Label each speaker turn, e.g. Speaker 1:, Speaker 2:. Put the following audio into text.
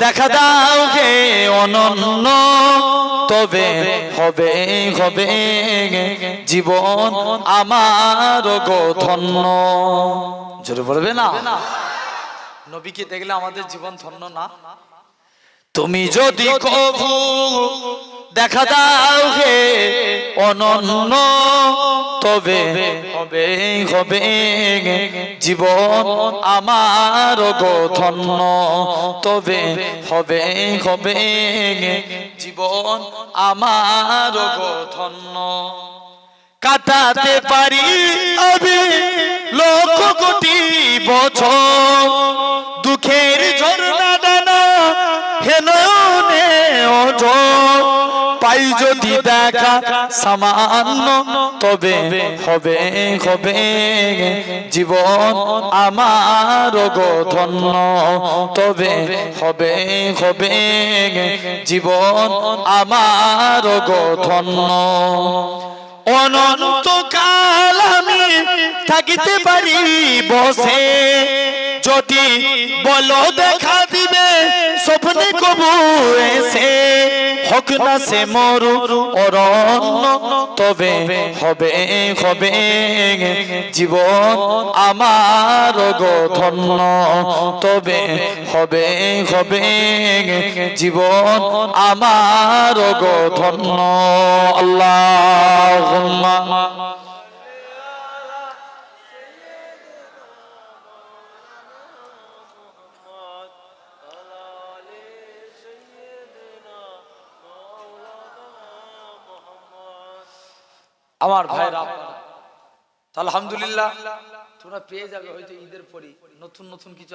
Speaker 1: দেখা দাও হে অনন্য, তবে হবে হবে জীবন আমার গো ধন্য। জোরে বলবে না? নবীকে দেখলে আমাদের জীবন ধন্য না? তুমি যদি কবু দেখা দাও হে অনন্য, তবে হবে হবে জীবন আমার গো ধন্য, তবে হবে হবে জীবন আমার গো ধন্য। কাটাতে পারি আমি লক্ষ কোটি বছর, দুঃখের ঝর্ণা দানা হেননে ওঠর, পাই যদি দেখা সামান্য, তবে হবে হবে জীবন আমার গো ধন্য, তবে হবে হবে জীবন আমার গো ধন্য। অনন্তকাল আমি থাকিতে পারি বসে, যদি বলো দেখা দিবে স্বপ্নে কবু এসে, হোক না সে মরু অরণ্য, তবে হবে হবে জীবন আমার গো ধন্য, তবে হবে হবে জীবন আমার গো ধন্য। আল্লাহুম্মা আমার ভাইরা, আলহামদুলিল্লাহ তোমরা পেয়ে যাবে হয়তো ঈদের পরই নতুন নতুন কিছু